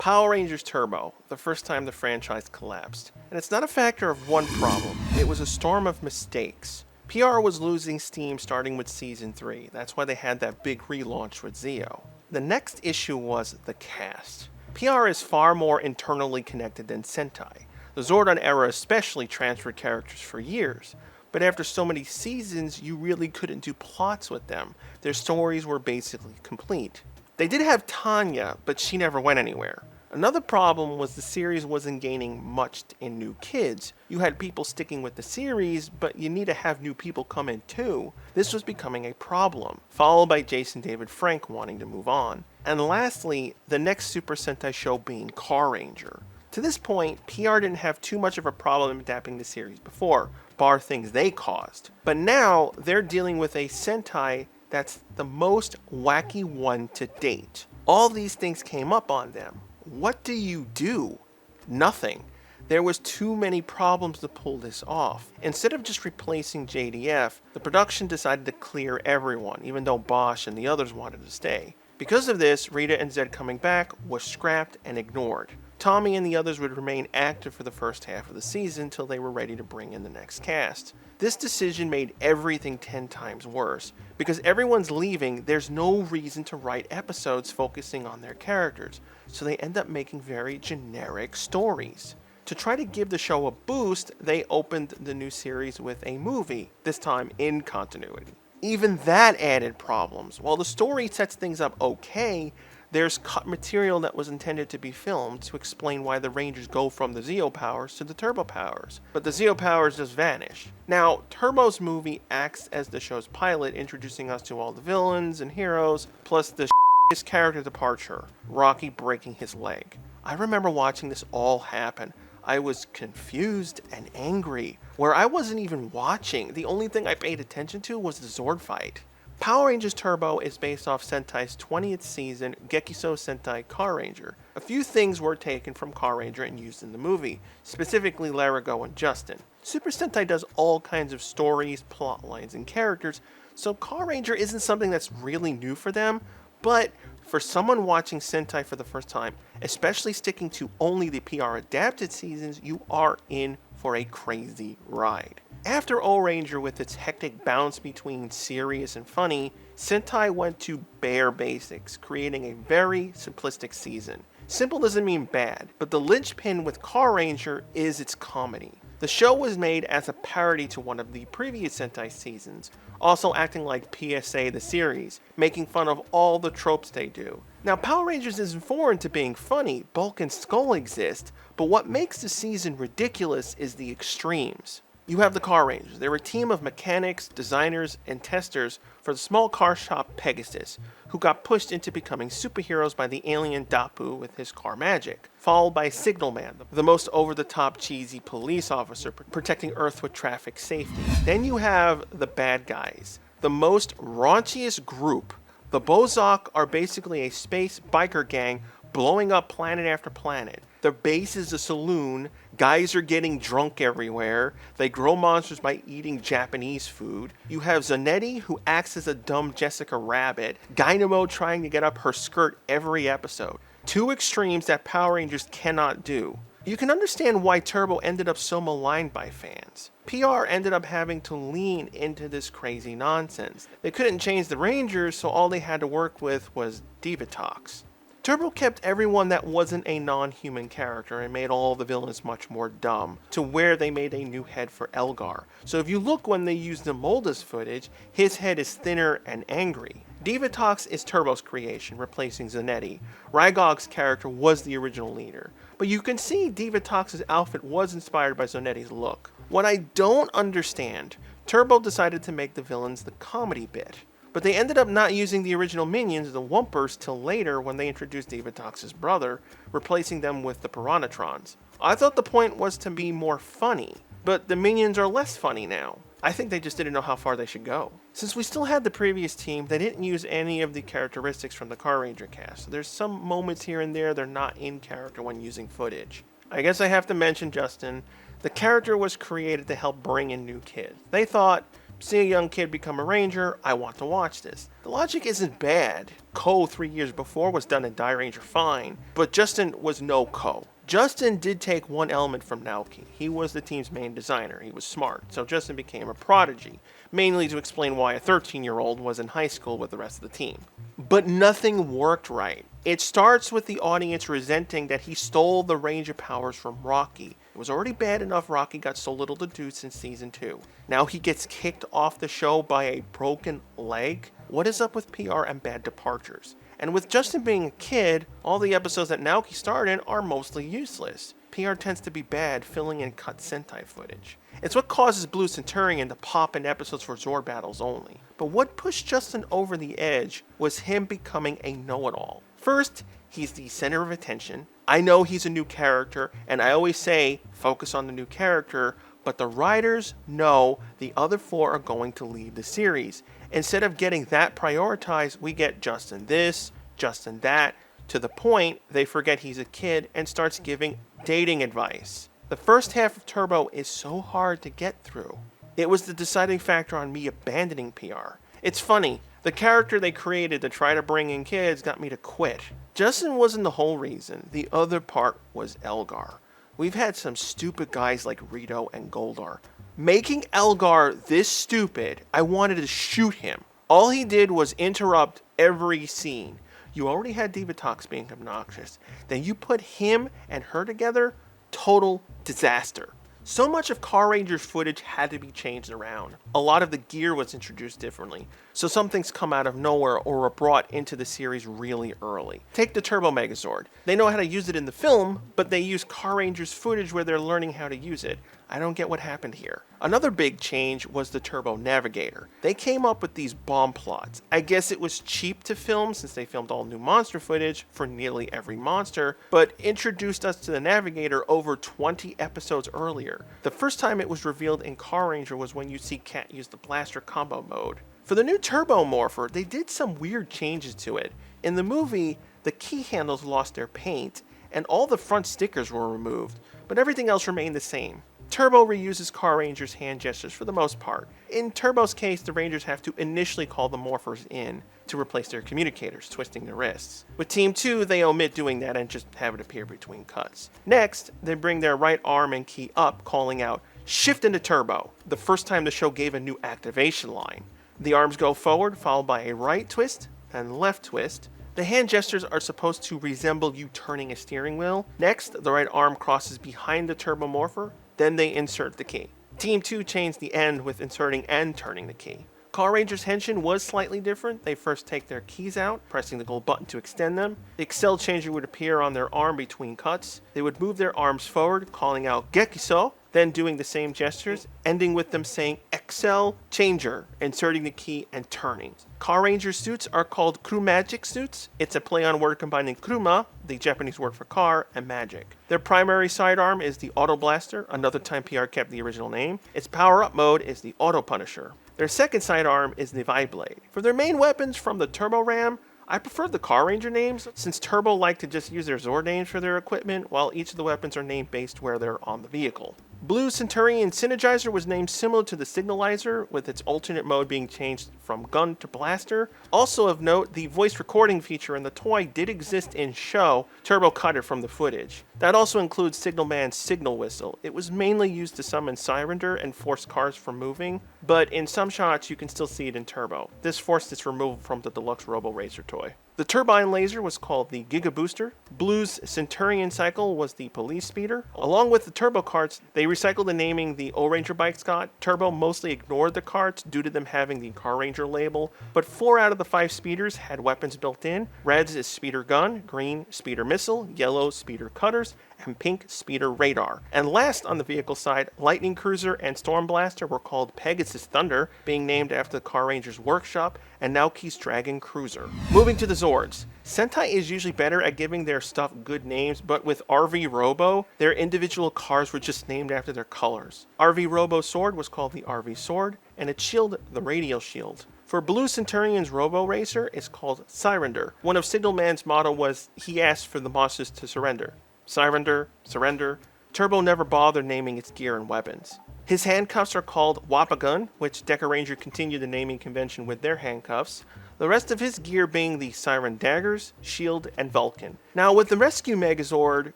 Power Rangers Turbo, the first time the franchise collapsed. And it's not a factor of one problem, it was a storm of mistakes. PR was losing steam starting with Season 3, that's why they had that big relaunch with Zeo. The next issue was the cast. PR is far more internally connected than Sentai. The Zordon era especially transferred characters for years, but after so many seasons, you really couldn't do plots with them. Their stories were basically complete. They did have Tanya, but she never went anywhere. Another problem was the series wasn't gaining much in new kids. You had people sticking with the series, but you need to have new people come in too. This was becoming a problem, followed by Jason David Frank wanting to move on. And lastly, the next Super Sentai show being Carranger. To this point, PR didn't have too much of a problem adapting the series before, bar things they caused. But now, they're dealing with a Sentai that's the most wacky one to date. All these things came up on them. What do you do? Nothing. There was too many problems to pull this off. Instead of just replacing JDF, the production decided to clear everyone, even though Bosch and the others wanted to stay. Because of this, Rita and Zed coming back was scrapped and ignored. Tommy and the others would remain active for the first half of the season until they were ready to bring in the next cast. This decision made everything 10 times worse. Because everyone's leaving, there's no reason to write episodes focusing on their characters, so they end up making very generic stories. To try to give the show a boost, they opened the new series with a movie, this time in continuity. Even that added problems. While the story sets things up okay, there's cut material that was intended to be filmed to explain why the Rangers go from the Zeo powers to the Turbo powers, but the Zeo powers just vanish. Now, Turbo's movie acts as the show's pilot, introducing us to all the villains and heroes, plus the his character departure, Rocky breaking his leg. I remember watching this all happen. I was confused and angry, where I wasn't even watching. The only thing I paid attention to was the Zord fight. Power Rangers Turbo is based off Sentai's 20th season Gekiso Sentai Carranger. A few things were taken from Carranger and used in the movie, specifically Larigo and Justin. Super Sentai does all kinds of stories, plot lines, and characters, so Carranger isn't something that's really new for them, but for someone watching Sentai for the first time, especially sticking to only the PR adapted seasons, you are in for a crazy ride. After O-Ranger with its hectic bounce between serious and funny, Sentai went to bare basics, creating a very simplistic season. Simple doesn't mean bad, but the linchpin with Carranger is its comedy. The show was made as a parody to one of the previous Sentai seasons, also acting like PSA the series, making fun of all the tropes they do. Now, Power Rangers isn't foreign to being funny. Bulk and Skull exist, but what makes the season ridiculous is the extremes. You have the Carrangers. They're a team of mechanics, designers, and testers for the small car shop Pegasus, who got pushed into becoming superheroes by the alien Dapu with his car magic, followed by Signalman, the most over-the-top cheesy police officer protecting Earth with traffic safety. Then you have the bad guys, the most raunchiest group. The Bozok are basically a space biker gang blowing up planet after planet. Their base is a saloon, guys are getting drunk everywhere, they grow monsters by eating Japanese food. You have Zanetti, who acts as a dumb Jessica Rabbit, Dynamo trying to get up her skirt every episode. Two extremes that Power Rangers cannot do. You can understand why Turbo ended up so maligned by fans. PR ended up having to lean into this crazy nonsense. They couldn't change the Rangers, so all they had to work with was Divatox. Turbo kept everyone that wasn't a non-human character and made all the villains much more dumb, to where they made a new head for Elgar. So if you look when they use the Moldus footage, his head is thinner and angry. Divatox is Turbo's creation, replacing Zanetti. Rygog's character was the original leader, but you can see Divatox's outfit was inspired by Zanetti's look. What I don't understand, Turbo decided to make the villains the comedy bit. But they ended up not using the original minions, the Wumpers, till later when they introduced Divatox's brother, replacing them with the Piranatrons. I thought the point was to be more funny, but the minions are less funny now. I think they just didn't know how far they should go. Since we still had the previous team, they didn't use any of the characteristics from the Carranger cast. So there's some moments here and there they're not in character when using footage. I guess I have to mention Justin. The character was created to help bring in new kids. They thought, See a young kid become a ranger, I want to watch this. The logic isn't bad. Ko 3 years before was done in Die Ranger fine, but Justin was no Ko. Justin did take one element from Naoki. He was the team's main designer. He was smart, so Justin became a prodigy, mainly to explain why a 13-year-old was in high school with the rest of the team. But nothing worked right. It starts with the audience resenting that he stole the Ranger powers from Rocky. It was already bad enough Rocky got so little to do since season 2. Now he gets kicked off the show by a broken leg? What is up with PR and bad departures? And with Justin being a kid, all the episodes that Naoki starred in are mostly useless. PR tends to be bad, filling in cut Sentai footage. It's what causes Blue Centurion to pop in episodes for Zord battles only. But what pushed Justin over the edge was him becoming a know-it-all. First, he's the center of attention. I know he's a new character, and I always say, focus on the new character, but the writers know the other 4 are going to leave the series. Instead of getting that prioritized, we get Justin this, Justin that, to the point they forget he's a kid and starts giving dating advice. The first half of Turbo is so hard to get through. It was the deciding factor on me abandoning PR. It's funny, the character they created to try to bring in kids got me to quit. Justin wasn't the whole reason, the other part was Elgar. We've had some stupid guys like Rito and Goldar. Making Elgar this stupid, I wanted to shoot him. All he did was interrupt every scene. You already had Divatox being obnoxious. Then you put him and her together, total disaster. So much of Carranger's footage had to be changed around. A lot of the gear was introduced differently, so some things come out of nowhere or were brought into the series really early. Take the Turbo Megazord. They know how to use it in the film, but they use Carranger's footage where they're learning how to use it. I don't get what happened here. Another big change was the Turbo Navigator. They came up with these bomb plots. I guess it was cheap to film since they filmed all new monster footage for nearly every monster, but introduced us to the Navigator over 20 episodes earlier. The first time it was revealed in Carranger was when you see Cat use the blaster combo mode. For the new Turbo Morpher, they did some weird changes to it. In the movie, the key handles lost their paint, and all the front stickers were removed, but everything else remained the same. Turbo reuses Carranger's hand gestures for the most part. In Turbo's case, the Rangers have to initially call the Morphers in to replace their communicators, twisting their wrists. With Team 2, they omit doing that and just have it appear between cuts. Next, they bring their right arm and key up, calling out, "Shift into Turbo," the first time the show gave a new activation line. The arms go forward, followed by a right twist and left twist. The hand gestures are supposed to resemble you turning a steering wheel. Next, the right arm crosses behind the Turbo Morpher. Then they insert the key. Team 2 changed the end with inserting and turning the key. Carranger's henshin was slightly different. They first take their keys out, pressing the gold button to extend them. The Excel changer would appear on their arm between cuts. They would move their arms forward, calling out Gekiso, then doing the same gestures, ending with them saying Excel changer, inserting the key and turning. Carranger suits are called Chromagic suits. It's a play on word combining Kruma, the Japanese word for car, and magic. Their primary sidearm is the Auto Blaster, another time PR kept the original name. Its power-up mode is the Auto Punisher. Their second sidearm is the Viblade. For their main weapons from the Turbo Ram, I prefer the Carranger names, since Turbo like to just use their Zord names for their equipment, while each of the weapons are named based where they're on the vehicle. Blue Centurion Synergizer was named similar to the Signalizer, with its alternate mode being changed from gun to blaster. Also of note, the voice recording feature in the toy did exist in show. Turbo cut it from the footage. That also includes Signalman's signal whistle. It was mainly used to summon Sirender and force cars from moving, but in some shots you can still see it in Turbo. This forced its removal from the Deluxe Robo Racer toy. The turbine laser was called the Giga Booster. Blue's Centurion Cycle was the Police Speeder. Along with the Turbo carts, they recycled the naming the O-Ranger bikes got. Turbo mostly ignored the carts due to them having the Carranger label, but 4 out of the 5 speeders had weapons built in. Red's is Speeder Gun, green Speeder Missile, yellow Speeder Cutters, and pink Speeder Radar. And last on the vehicle side, Lightning Cruiser and Storm Blaster were called Pegasus Thunder, being named after the Carranger's workshop, and Naoki's Dragon Cruiser. Moving to the Zords. Sentai is usually better at giving their stuff good names, but with RV Robo, their individual cars were just named after their colors. RV Robo Sword was called the RV Sword, and its shield the Radial Shield. For Blue Centurion's Robo Racer, it's called Sirender. One of Signalman's motto was, he asked for the monsters to surrender. Sirender, surrender. Turbo never bothered naming its gear and weapons. His handcuffs are called Wapagun, which Deca Ranger continued the naming convention with their handcuffs, the rest of his gear being the Siren Daggers, Shield, and Vulcan. Now with the Rescue Megazord,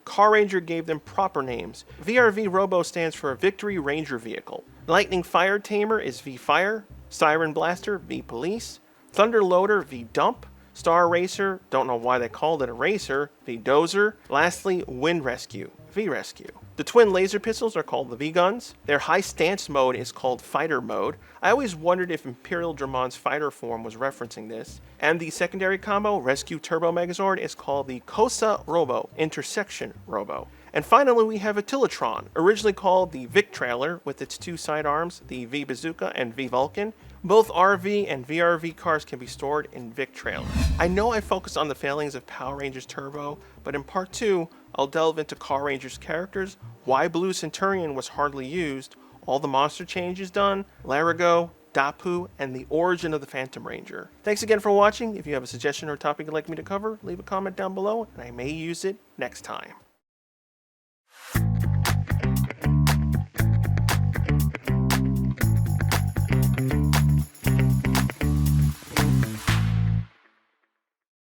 Carranger gave them proper names. VRV Robo stands for Victory Ranger Vehicle. Lightning Fire Tamer is V-Fire, Siren Blaster, V-Police, Thunder Loader, V-Dump, Star Racer, don't know why they called it a racer, V-Dozer. Lastly, Wind Rescue, V-Rescue. The twin laser pistols are called the V-Guns. Their high stance mode is called Fighter Mode. I always wondered if Imperial Dramon's fighter form was referencing this. And the secondary combo, Rescue Turbo Megazord, is called the Cosa Robo, Intersection Robo. And finally, we have Attilatron, originally called the Vic Trailer with its two sidearms, the V Bazooka and V Vulcan. Both RV and VRV cars can be stored in Vic Trailer. I know I focused on the failings of Power Rangers Turbo, but in part 2, I'll delve into Carranger's characters, why Blue Centurion was hardly used, all the monster changes done, Larigo, Dapu, and the origin of the Phantom Ranger. Thanks again for watching. If you have a suggestion or topic you'd like me to cover, leave a comment down below, and I may use it next time.